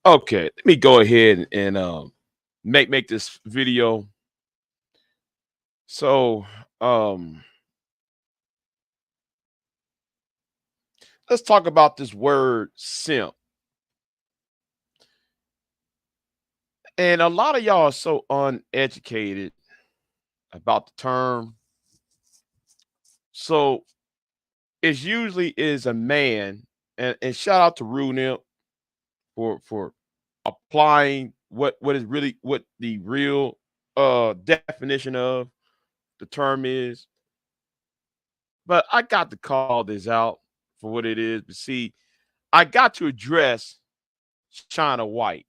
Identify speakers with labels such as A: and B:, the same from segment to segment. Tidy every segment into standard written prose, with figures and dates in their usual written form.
A: Okay, let me go ahead and make this video. So um let's talk about this word simp. And a lot of y'all are so uneducated about the term. So it usually is a man, and shout out to Runip for applying what is really what the real definition of the term is. But I got to call this out for what it is. But see, I got to address China White.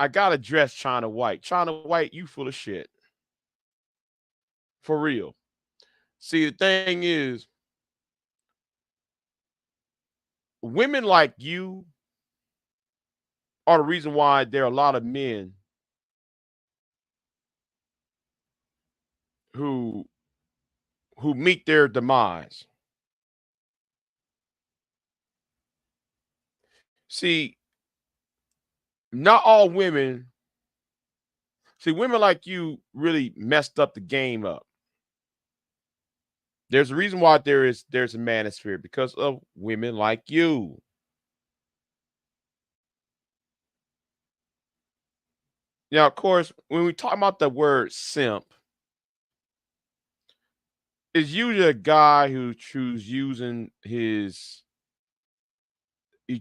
A: I got to address China White. China White, you full of shit. For real. See, the thing is, women like you are the reason why there are a lot of men who meet their demise. See, not all women, see, women like you really messed up the game up. There's a reason why there's a manosphere because of women like you. Now, of course, when we talk about the word simp, it's usually a guy who's using he's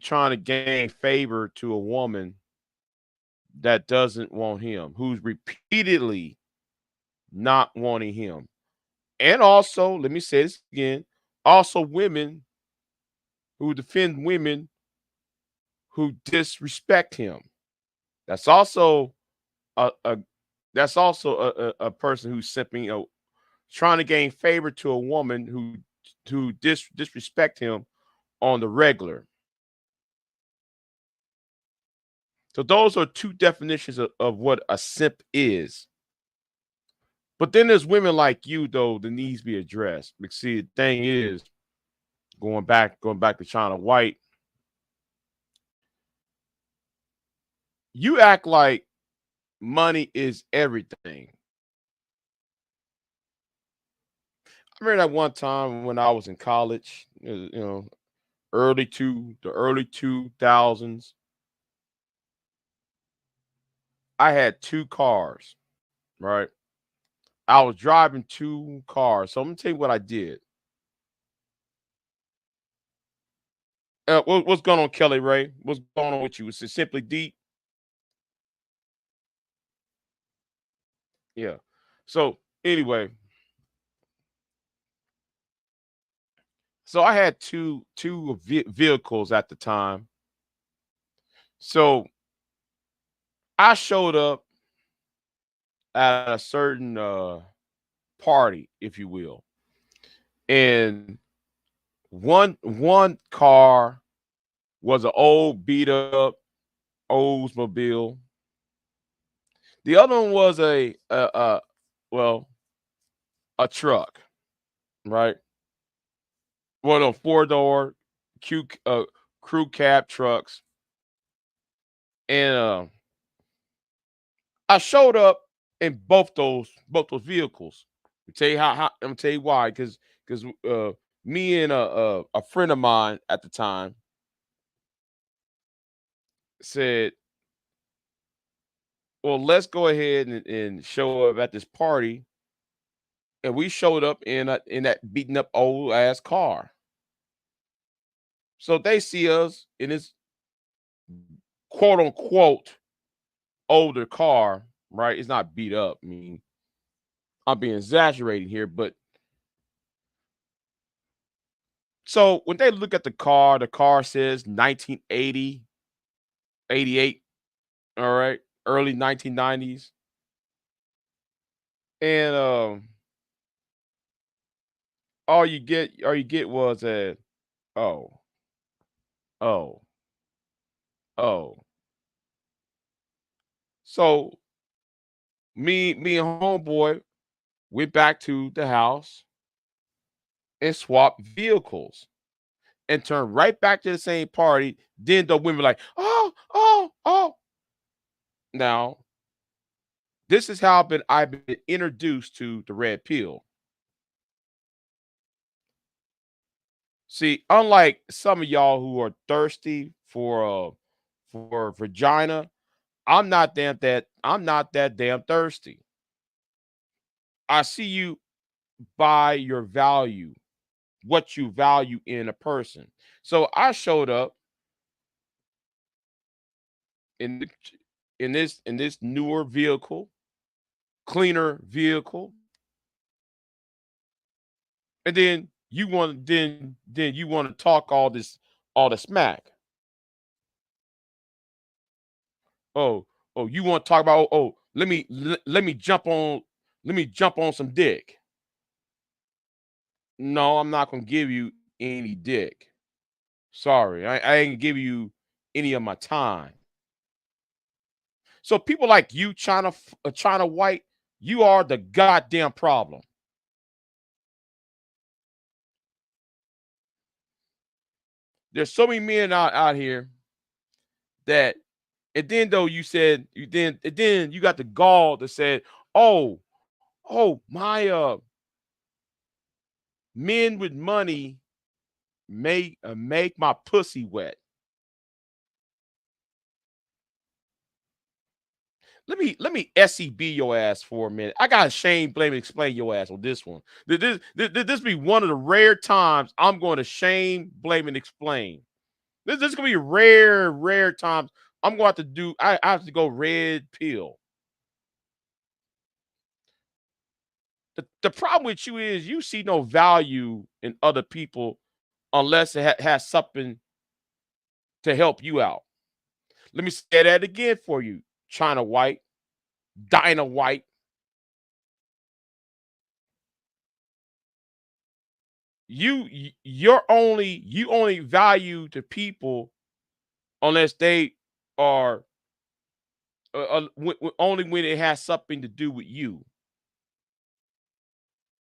A: trying to gain favor to a woman that doesn't want him, who's repeatedly not wanting him. And also, let me say this again, also women who defend women who disrespect him. That's also a that's also a person who's simping, trying to gain favor to a woman who disrespect him on the regular. So those are two definitions of what a simp is. But then there's women like you though that needs to be addressed. Because see, the thing is, going back to China White, you act like money is everything. I remember that one time when I was in college, the early 2000s. I had two cars, right? I was driving two cars. So I'm gonna tell you what I did. What's going on, Kelly Ray? What's going on with you? Is it simply deep? Yeah. So anyway, so I had two vehicles at the time. So I showed up at a certain party, if you will, and one car was an old beat up Oldsmobile. The other one was well, a truck, right? One of 4-door crew cab trucks. And I showed up in both those vehicles. Tell you how I'm gonna tell you why, because me and a friend of mine at the time said, "Well, let's go ahead and show up at this party," and we showed up in that beaten up old ass car. So they see us in this quote unquote older car, right? It's not beat up. I mean, I'm being exaggerating here, but so when they look at the car says 1980, 88, all right, early 1990s. And all you get was a oh, oh, oh. So me and homeboy went back to the house and swapped vehicles and turned right back to the same party. Then the women were like, oh, oh, oh. Now, this is how I've been introduced to the red pill. See, unlike some of y'all who are thirsty for vagina, I'm not that damn thirsty. I see you by your value, what you value in a person. So I showed up in the, in this newer vehicle, cleaner vehicle, and then you want to talk all the smack. Oh, oh, you want to talk about let me jump on some dick. No, I'm not gonna give you any dick. Sorry, I ain't give you any of my time. So people like you, China White, you are the goddamn problem. There's so many men out here that, and then though you said you then and then you got the gall that said, oh, oh, my men with money make my pussy wet. Let me SEB your ass for a minute. I got shame, blame, and explain your ass on this one. This be one of the rare times I'm going to shame, blame, and explain. This is gonna be rare times. I'm going to have to do. I have to go red pill. The problem with you is you see no value in other people unless it has something to help you out. Let me say that again for you, China White, Dinah White. You only value to people unless they are only when it has something to do with you.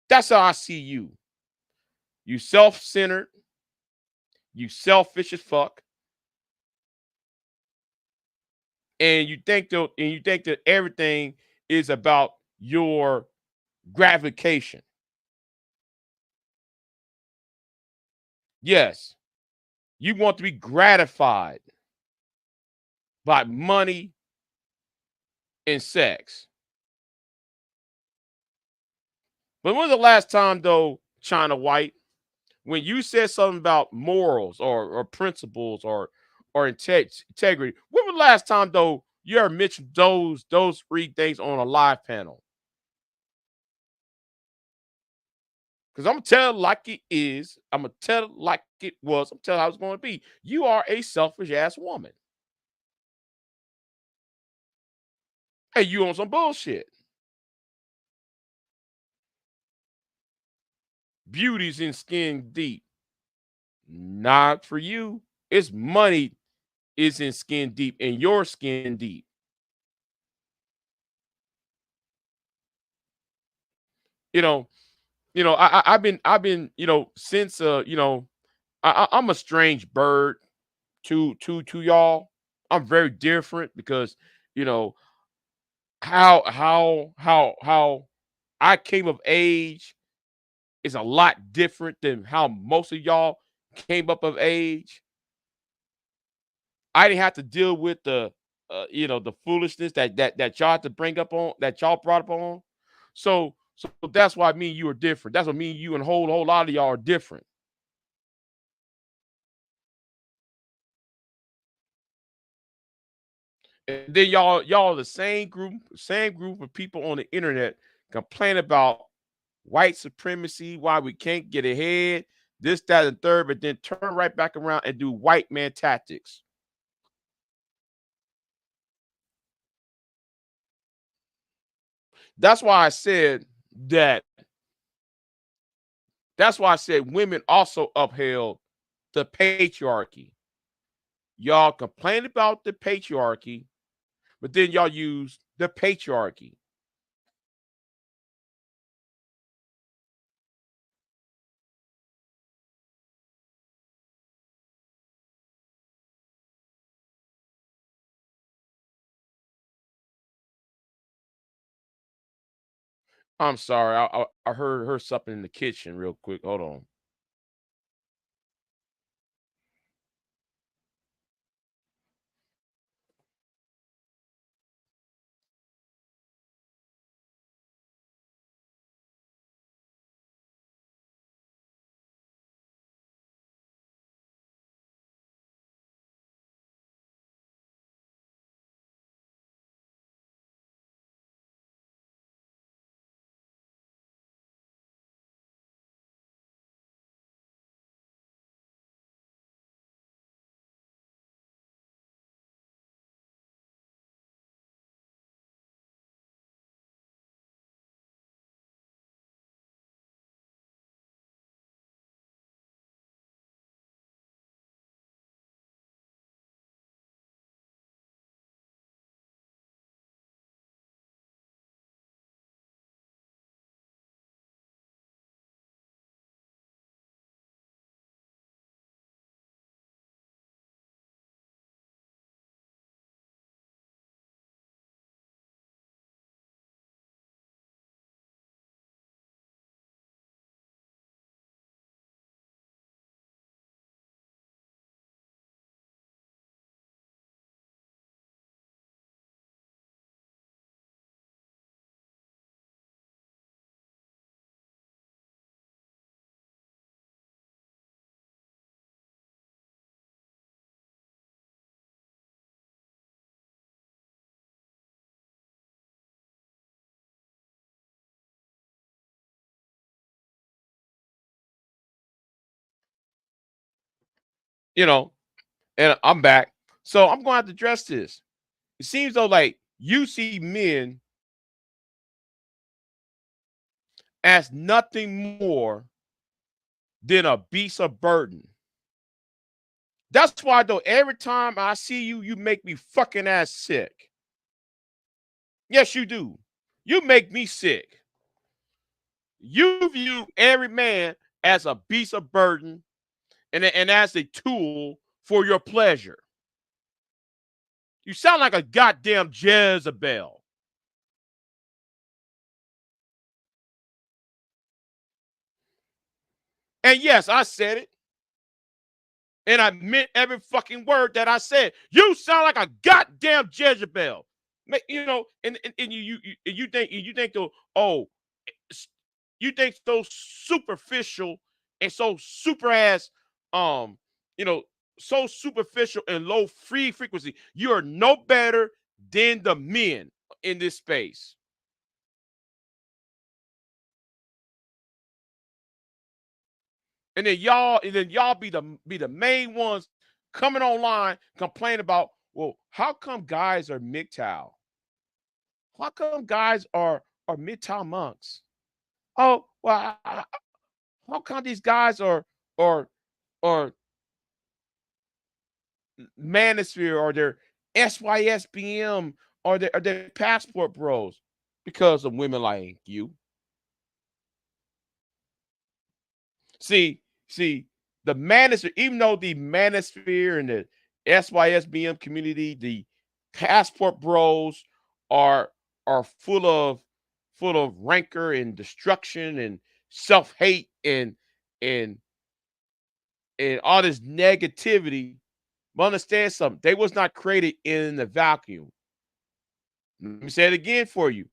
A: That's how I see you. You self-centered, you selfish as fuck, and you think that everything is about your gratification. Yes, you want to be gratified by money and sex. But when's the last time though, China White, when you said something about morals or principles or integrity? When was the last time though you ever mentioned those three things on a live panel? Because I'm gonna tell it like it is. I'm gonna tell it like it was. I'm telling how it's going to be. You are a selfish ass woman. Hey, you on some bullshit. Beauty's in skin deep. Not for you. It's money is in skin deep and your skin deep. You know, I've been, since I'm a strange bird to y'all. I'm very different because you know how I came of age is a lot different than how most of y'all came up of age. I didn't have to deal with the foolishness that y'all had to bring up on that y'all brought up on. So that's why me and you are different. That's what me and you and a whole lot of y'all are different. And then y'all the same group of people on the internet complain about white supremacy, why we can't get ahead, this, that, and third, but then turn right back around and do white man tactics. That's why I said that. That's why I said women also upheld the patriarchy. Y'all complain about the patriarchy, but then y'all use the patriarchy. I'm sorry. I heard something in the kitchen real quick. Hold on. You know, and I'm back. So I'm going to have to address this. It seems though like you see men as nothing more than a beast of burden. That's why though every time I see you, you make me fucking ass sick. Yes, you do. You make me sick. You view every man as a beast of burden and as a tool for your pleasure. You sound like a goddamn Jezebel. And yes, I said it. And I meant every fucking word that I said. You sound like a goddamn Jezebel. And you think though, oh, you think so superficial and so super ass, um, you know, so superficial and low free frequency. You are no better than the men in this space. And then y'all be the main ones coming online complaining about, well, how come guys are MGTOW? How come guys are MGTOW monks? Oh, well, how come these guys are Manosphere or their SYSBM or their passport bros? Because of women like you. See, the manosphere, even though the manosphere and the SYSBM community, the passport bros are full of rancor and destruction and self-hate and and all this negativity. But understand something, they was not created in a vacuum. Let me say it again for you.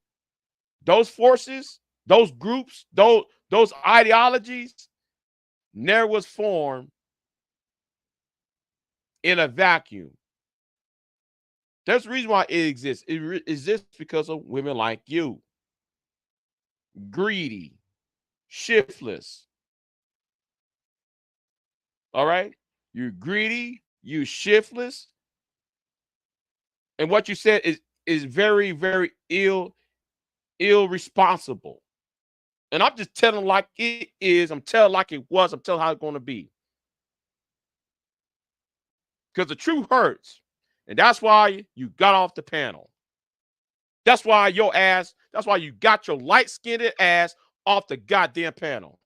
A: Those forces, those groups, those ideologies never was formed in a vacuum. There's a reason why it exists. It exists because of women like you, greedy, shiftless. All right, you're greedy, you shiftless, and what you said is very very irresponsible. And I'm just telling like it is. I'm telling like it was. I'm telling how it's going to be. Because the truth hurts. And that's why you got off the panel. That's why that's why you got your light-skinned ass off the goddamn panel.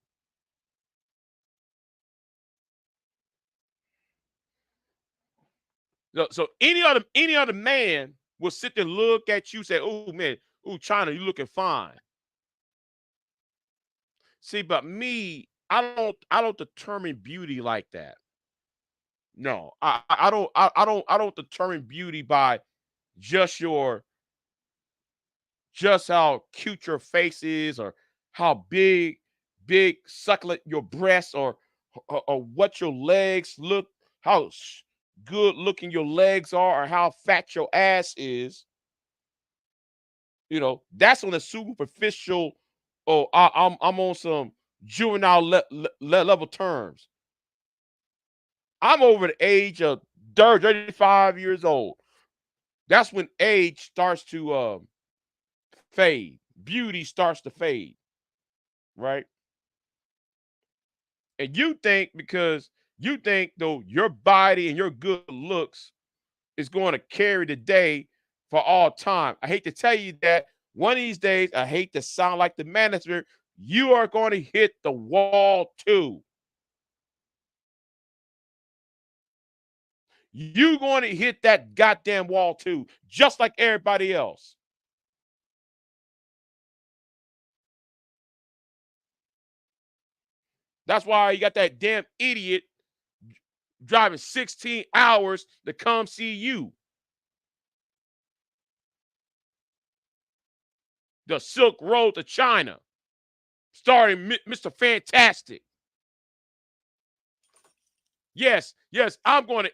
A: So any other man will sit there and look at you, say, oh man, oh China, you looking fine. See, but me, I don't determine beauty like that. No, I don't determine beauty by just your just how cute your face is or how big succulent your breasts or what your legs look, how good looking your legs are or how fat your ass is. That's on a superficial. Oh, I'm on some juvenile level terms. I'm over the age of 35 years old. That's when age starts to fade. Beauty starts to fade, right? And you think because you think though your body and your good looks is going to carry the day for all time. I hate to tell you that one of these days, I hate to sound like the manager, you are going to hit the wall too. You're going to hit that goddamn wall too, just like everybody else. That's why you got that damn idiot driving 16 hours to come see you. The Silk Road to China, starring Mr. Fantastic. Yes, yes, I'm going to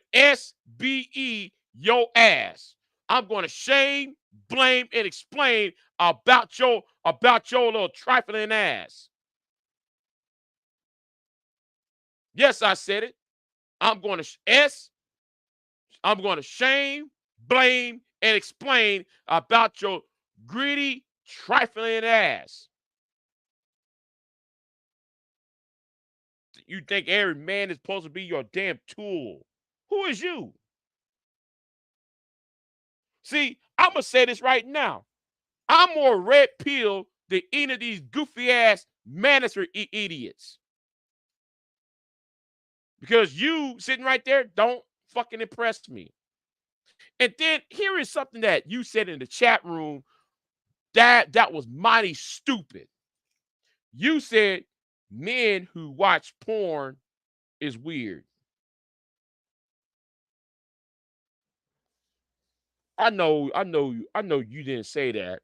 A: SBE your ass. I'm going to shame, blame, and explain about your little trifling ass. Yes, I said it. I'm going to I'm going to shame, blame, and explain about your greedy, trifling ass. You think every man is supposed to be your damn tool? Who is you? See, I'm gonna say this right now. I'm more red pill than any of these goofy ass manosphere idiots. Because you sitting right there don't fucking impress me. And then here is something that you said in the chat room that was mighty stupid. You said men who watch porn is weird. I know you didn't say that.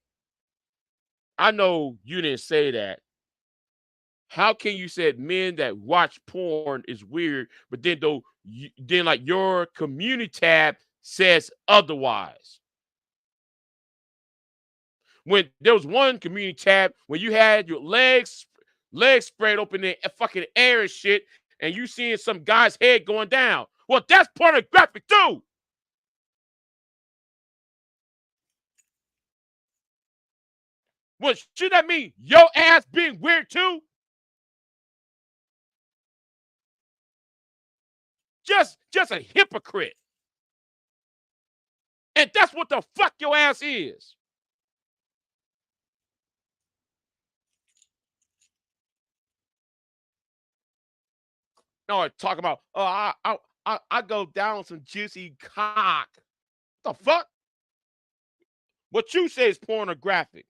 A: I know you didn't say that. How can you say men that watch porn is weird, but then then like your community tab says otherwise? When there was one community tab when you had your legs spread open in fucking air and shit, and you seeing some guy's head going down. Well, that's pornographic too. Well, should that mean your ass being weird too? Just a hypocrite. And that's what the fuck your ass is. No, talk about, oh, I go down some juicy cock. The fuck? What you say is pornographic.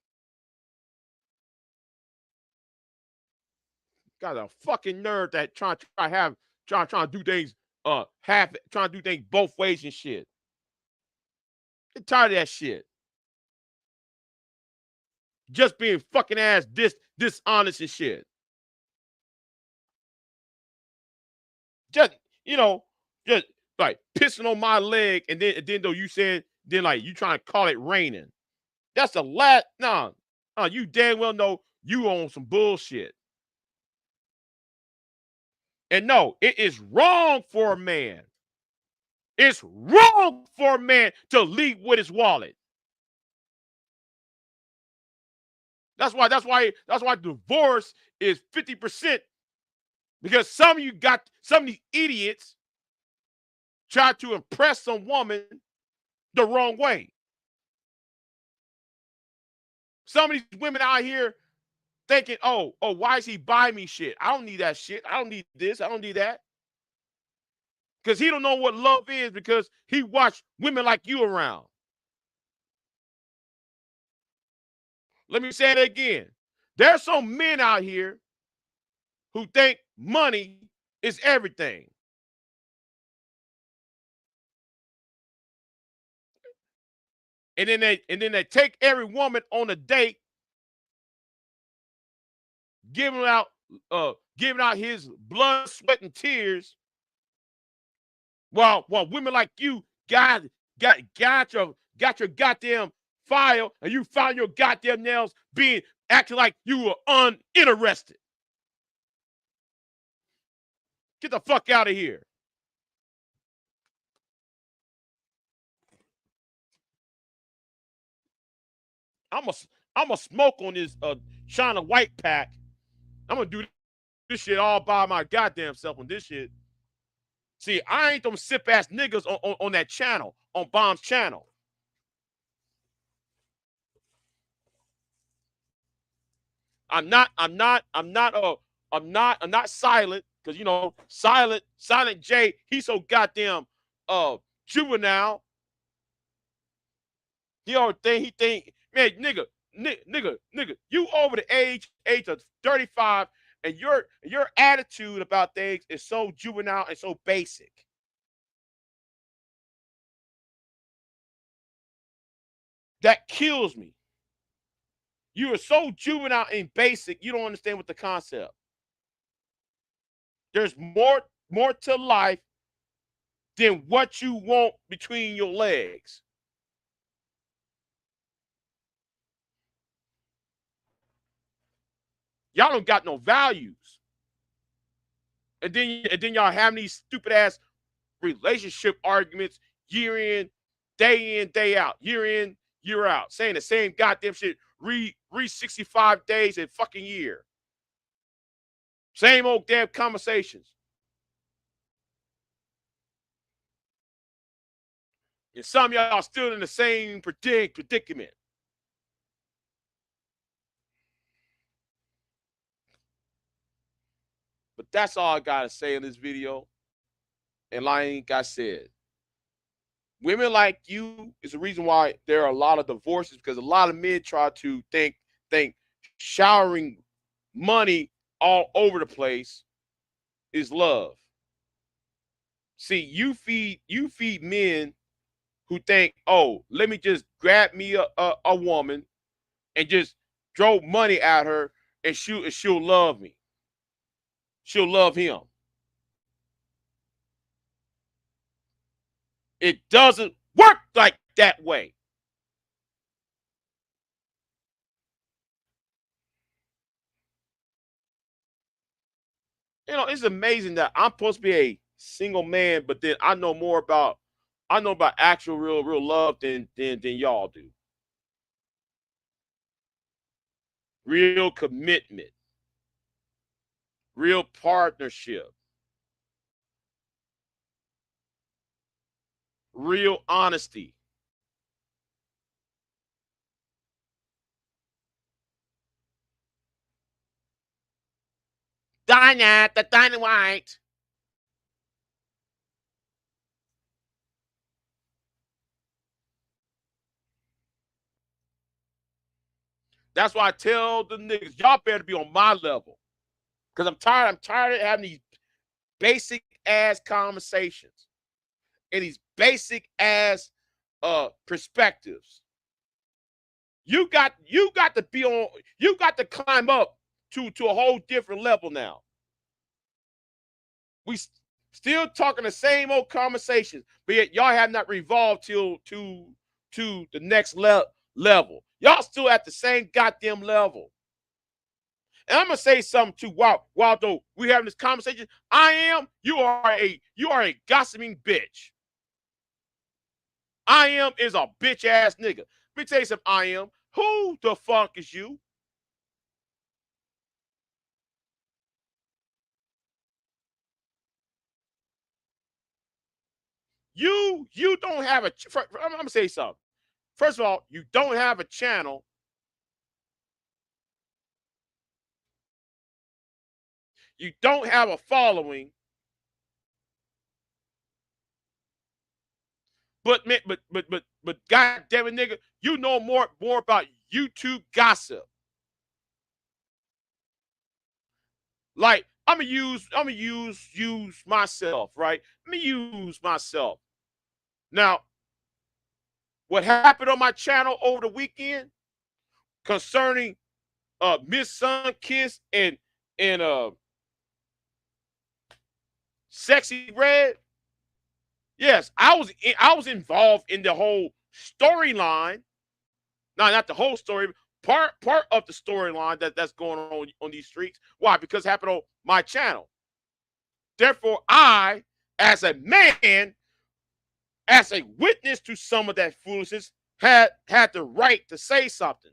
A: Got a fucking nerd that trying to do things half trying to do things both ways and shit. Get tired of that shit. Just being fucking ass dishonest and shit. Just you know, just like pissing on my leg, and then though you said then like you trying to call it raining. That's the last nah. You damn well know you on some bullshit. And no, it is wrong for a man. It's wrong for a man to lead with his wallet. That's why divorce is 50% because some of these idiots try to impress some woman the wrong way. Some of these women out here thinking, oh, why is he buying me shit? I don't need that shit. I don't need this. I don't need that. Because he don't know what love is because he watched women like you around. Let me say it again. There's some men out here who think money is everything. And then they take every woman on a date, giving out giving out his blood, sweat, and tears, while women like you got your goddamn file, and you found your goddamn nails being acting like you were uninterested. Get the fuck out of here. I'm a I'm a smoke on this China White pack. I'm gonna do this shit all by my goddamn self on this shit. See, I ain't them sip ass niggas on that channel, on Bomb's channel. I'm not silent because silent J, he's so goddamn uh juvenile. He think, man, nigga, you over the age of 35, and your attitude about things is so juvenile and so basic. That kills me. You are so juvenile and basic, you don't understand what the concept. There's more to life than what you want between your legs. Y'all don't got no values. And then y'all having these stupid ass relationship arguments in, day out, year in, year out, saying the same goddamn shit, re 65 days a fucking year. Same old damn conversations. And some of y'all are still in the same predicament. But that's all I gotta say in this video. And like I said, women like you is the reason why there are a lot of divorces because a lot of men try to think showering money all over the place is love. See, you feed men who think, oh, let me just grab me a woman and just throw money at her and she'll love me. She'll love him. It doesn't work like that way. It's amazing that I'm supposed to be a single man, but then I know about actual real love than y'all do. Real commitment, real partnership, real honesty. Dinah, the dynamite. That's why I tell the niggas, y'all better be on my level. Because I'm tired of having these basic ass conversations and these basic ass perspectives. You got to be on, you got to climb up to a whole different level now. We still talking the same old conversations, but yet y'all have not revolved to the next level. Y'all still at the same goddamn level. And I'm gonna say something too. While though we having this conversation, you are a gossiping bitch. I am is a bitch ass nigga. Let me tell you something. I am. Who the fuck is you? You don't have a. I'm gonna say something. First of all, you don't have a channel. You don't have a following. But God damn it, nigga, you know more about YouTube gossip. Like I'm gonna use myself, right? Let me use myself. Now, what happened on my channel over the weekend concerning Miss Sunkiss and Sexy Red? Yes, I was involved in the whole storyline. No, not the whole story. Part of the storyline that's going on these streets. Why? Because it happened on my channel. Therefore, I, as a man, as a witness to some of that foolishness, had the right to say something.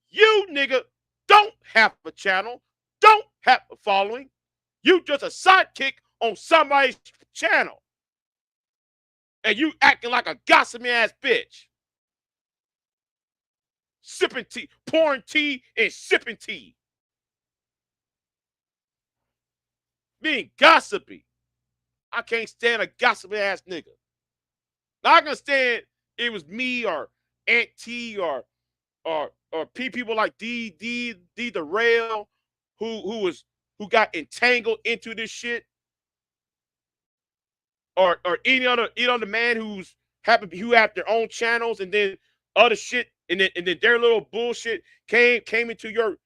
A: You nigga don't have a channel, don't have a following. You just a sidekick on somebody's channel. And you acting like a gossiping ass bitch. Sipping tea, pouring tea and sipping tea. Being gossipy. I can't stand a gossiping ass nigga. Now I can stand it was me or Aunt T or people like D the Rail who got entangled into this shit. Or any other man who have their own channels and then other shit and then their little bullshit came into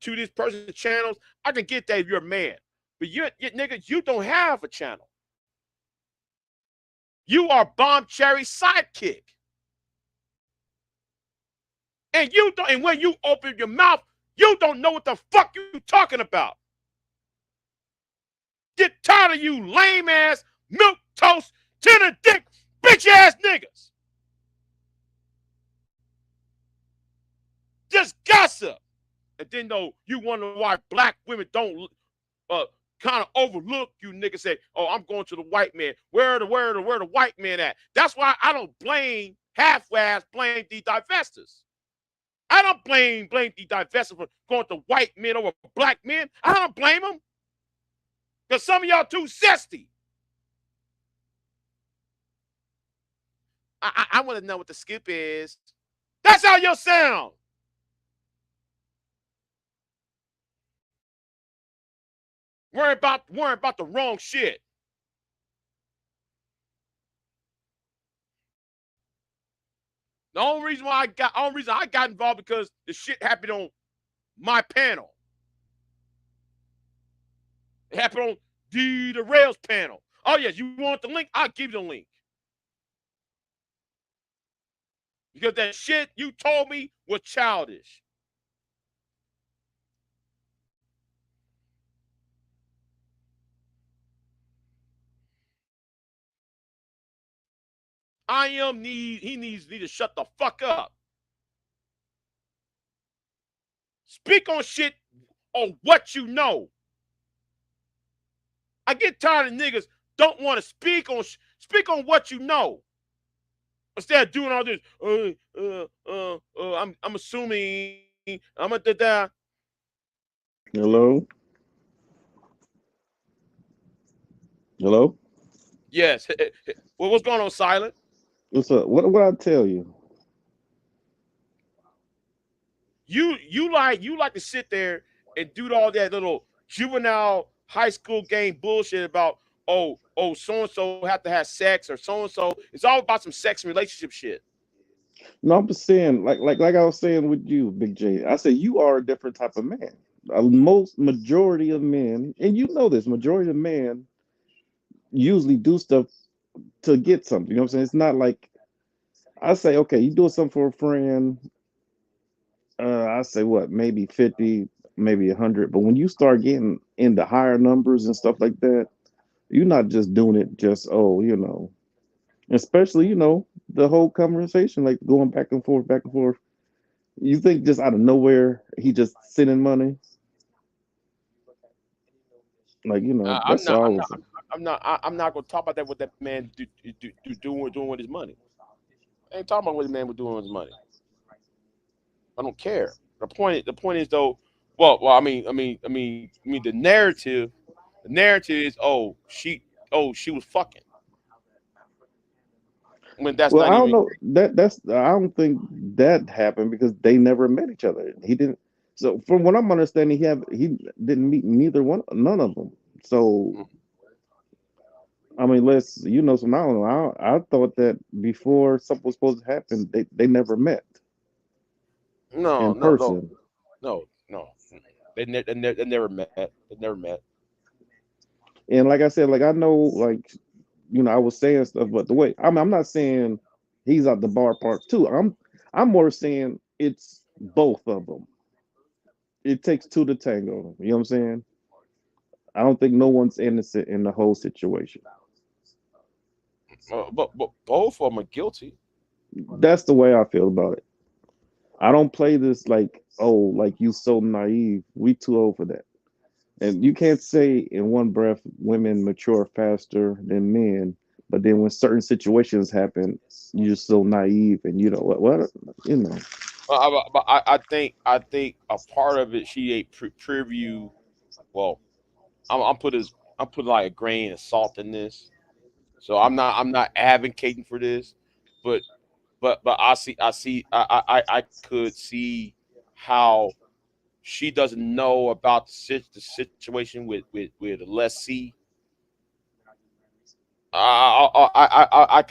A: this person's channels. I can get that if you're a man, but you nigga, you don't have a channel. You are Bomb Cherry's sidekick, and you don't. And when you open your mouth, you don't know what the fuck you talking about. Get tired of you lame ass milk toast tenor dick bitch ass niggas. Just gossip. And then though you wonder why black women don't kind of overlook you niggas. Say, oh, I'm going to the white man. Where the white man at? That's why I don't blame half-ass blame the divestors. I don't blame the divestors for going to white men over black men. I don't blame them. Because some of y'all too zesty. I want to know what the skip is. That's how you sound. Worry about the wrong shit. The only reason I got involved because the shit happened on my panel. It happened on the Rails panel. Oh yes, you want the link? I'll give you the link. Because that shit you told me was childish. He needs to shut the fuck up. Speak on shit on what you know. I get tired of niggas don't want to speak on what you know. Instead of doing all this, I'm assuming I'm a da.
B: Hello? Hello?
A: Yes. Well, what's going on, Silent?
B: What's up? What I tell you?
A: You like to sit there and do all that little juvenile high school game bullshit about so and so have to have sex or so and so. It's all about some sex and relationship shit.
B: No, I'm just saying, like I was saying with you, Big J. I said you are a different type of man. Most majority of men, and you know this, majority of men usually do stuff to get something. You know what I'm saying? It's not like I say, okay, you doing something for a friend. I say what, maybe 50, maybe 100. But when you start getting into higher numbers and stuff like that, you're not just doing it just especially the whole conversation like going back and forth. You think just out of nowhere he just sending money? Like,
A: I'm
B: that's
A: not. I'm not.
B: always
A: I'm not gonna talk about that. What that man doing with his money. I ain't talking about what the man was doing with his money. I don't care. The point is though. The narrative is she was fucking when that's
B: well, I
A: not
B: don't
A: even.
B: know. That's I don't think that happened because they never met each other. He didn't. So from what I'm understanding, he didn't meet none of them. So I mean, some I don't know. I thought that before something was supposed to happen, they never met
A: No,
B: in
A: no, no,
B: person.
A: no. They never met. They never met.
B: And like I said, like I know, like I was saying stuff, but the way I'm not saying he's at the bar part too. I'm more saying it's both of them. It takes two to tango. You know what I'm saying? I don't think no one's innocent in the whole situation.
A: But both of them are guilty.
B: That's the way I feel about it. I don't play this like, oh, like you so naive. We too old for that. And you can't say in one breath women mature faster than men, but then when certain situations happen, you're just so naive and you know what you know.
A: But I think a part of it she a preview. Well, I'm put as I'm putting like a grain of salt in this. So I'm not advocating for this, but but I could see how she doesn't know about the situation with the lessee. I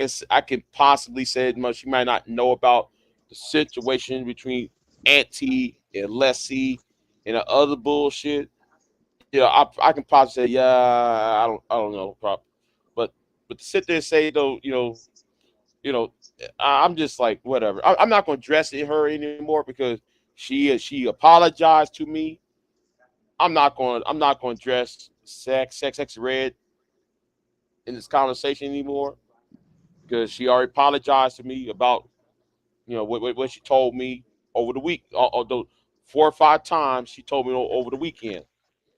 A: can possibly say as much. She might not know about the situation between auntie and lessee and the other bullshit. Yeah, I can possibly say, yeah, I don't know, but but to sit there and say though, you know, I'm just like whatever. I'm not going to dress in her anymore because she apologized to me. I'm not going to dress sex red in this conversation anymore because she already apologized to me about what she told me over the week. Although 4 or 5 times she told me over the weekend.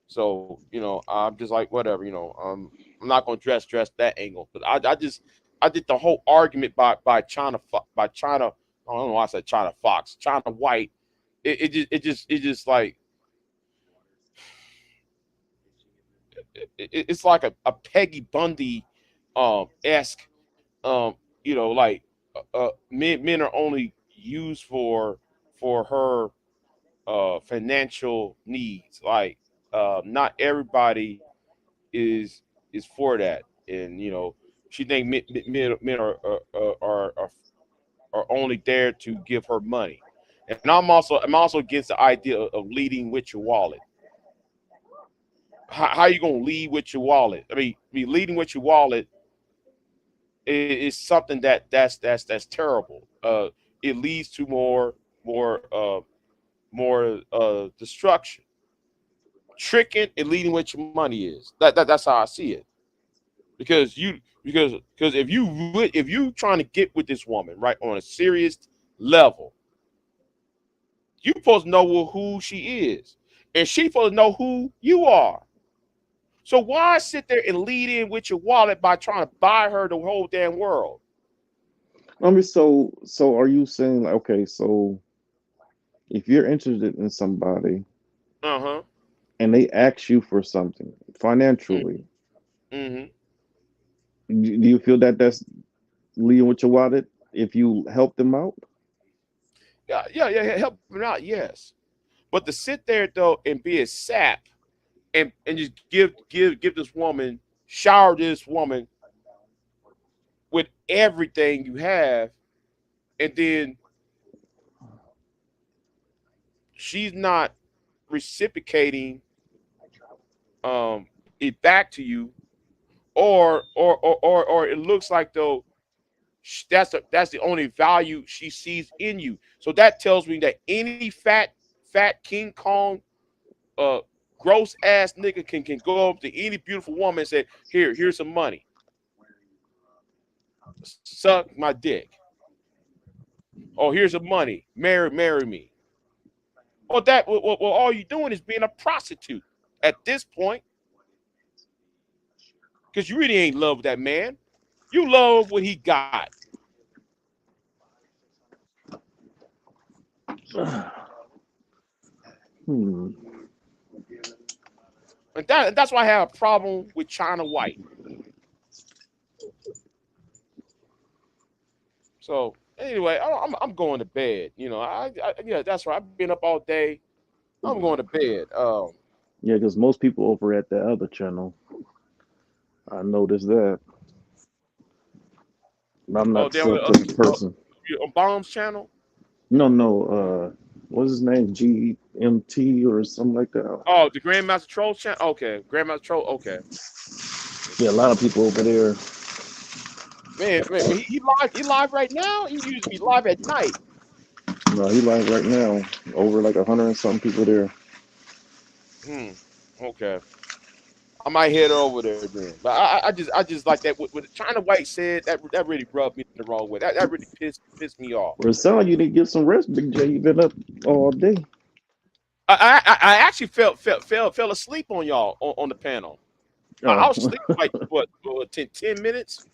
A: So I'm just like whatever. I'm not gonna dress that angle. But I did the whole argument by China. I don't know why I said China Fox, China White. It just like it's like a Peggy Bundy esque like men are only used for her financial needs. Like not everybody is is for that, and she think men are only there to give her money. And I'm also against the idea of leading with your wallet. How you gonna lead with your wallet? I mean, leading with your wallet is something that's terrible. It leads to more destruction. Tricking and leading with your money is that's how I see it. Because if you trying to get with this woman right on a serious level, you supposed to know who she is, and she supposed to know who you are. So why sit there and lead in with your wallet by trying to buy her the whole damn world?
B: I mean, so are you saying like, okay, so if you're interested in somebody
A: Uh huh.
B: and they ask you for something financially,
A: Mm-hmm.
B: do you feel that that's leading with your wallet if you help them out?
A: yeah, help him out, yes. But to sit there though and be a sap and just give this woman, shower this woman with everything you have, and then she's not reciprocating it back to you, or it looks like though that's the only value she sees in you. So that tells me that any fat King Kong uh gross ass nigga can go up to any beautiful woman and say, here's some money, suck my dick, or here's some money, marry me. Well, all you're doing is being a prostitute at this point, because you really ain't love that man. You love what he got.
B: Hmm.
A: And that's why I have a problem with China White. So anyway, I'm going to bed. Yeah, that's right. I've been up all day. I'm going to bed.
B: Yeah, because most people over at that other channel, I noticed that. I'm
A: Oh,
B: not
A: down the
B: such a person.
A: on Bomb's channel.
B: No, no. What's his name? GMT or something like that.
A: Oh, the Grandmaster Troll channel. Okay, Grandmaster Troll. Okay,
B: Yeah, a lot of people over there.
A: man, but he live right now. He used to be live at night.
B: No, he like right now over like 100 and something people there.
A: Hmm. Okay. I might head over there then. But I just like that. What China White said, that really rubbed me the wrong way. That really pissed me off.
B: Well, it sounds like you need to get some rest, Big J. You been up all day.
A: I actually fell asleep on y'all on the panel. I
B: Oh,
A: was asleep like what 10 minutes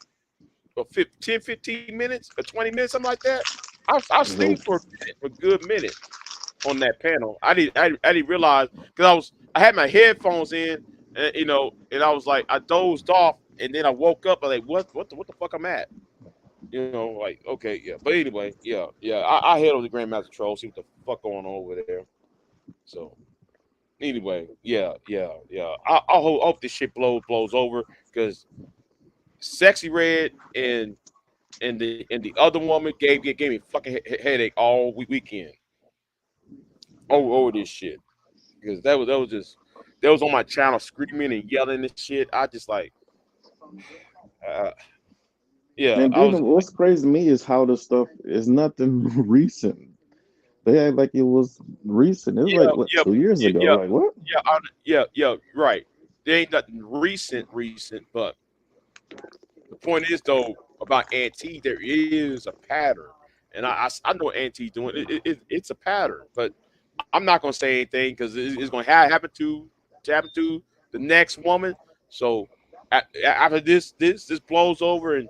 A: or 15 minutes or 20 minutes, something like that. I was
B: so
A: asleep for a good minute on that panel. I didn't realize because I had my headphones in, and and I was like I dozed off, and then I woke up. I was like, what the fuck I'm at? Like, okay, yeah. But anyway, yeah. I head over to Grandmaster Troll, see what the fuck going on over there. So anyway, yeah. I hope this shit blows over because Sexy Red and the other woman gave me a fucking headache all weekend over this shit, because that was on my channel screaming and yelling and shit. I just like, uh, yeah,
B: and
A: I
B: then
A: was
B: what's crazy to me is how the stuff is nothing recent. They act like it was recent. It was
A: yeah,
B: like what
A: yeah,
B: 2 years ago.
A: yeah,
B: Like what?
A: yeah, right. There ain't nothing recent, but the point is though about Auntie, there is a pattern, and I know what Auntie's doing. It's a pattern, but I'm not gonna say anything because it's gonna happen to the next woman. So after this blows over, and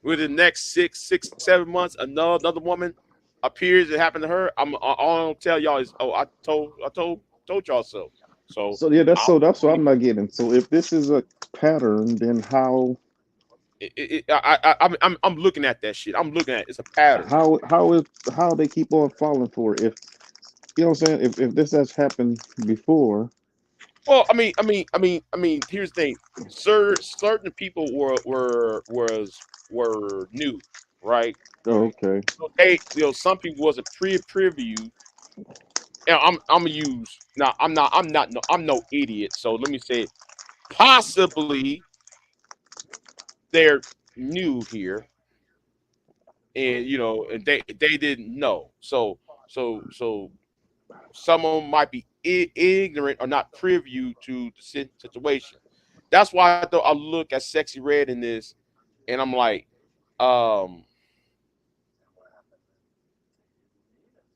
A: within the next 6, 7 months, another woman appears. It happened to her. All I'm gonna tell y'all is, oh, I told y'all so. So
B: So yeah, that's
A: I,
B: so that's what I'm not getting. So if this is a pattern, then
A: I'm looking at that shit. I'm looking at it's a pattern.
B: how they keep on falling for it? If you know what I'm saying, if this has happened before.
A: Well, I mean. Here's the thing: certain people were new, right?
B: Oh, okay.
A: So some people wasn't preview. And I'm gonna use now. I'm no idiot. So let me say, possibly they're new here, and and they didn't know. So some of them might be ignorant or not privy to the situation. That's why I look at Sexy Red in this, and I'm like, um,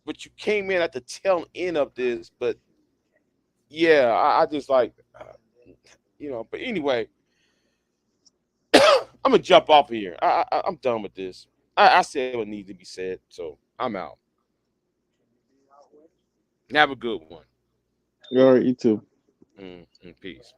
A: but you came in at the tail end of this, but yeah, I just like, But anyway, I'm gonna jump off of here. I'm done with this. I said what needs to be said, so I'm out. Have a good one.
B: All right, you too.
A: Peace.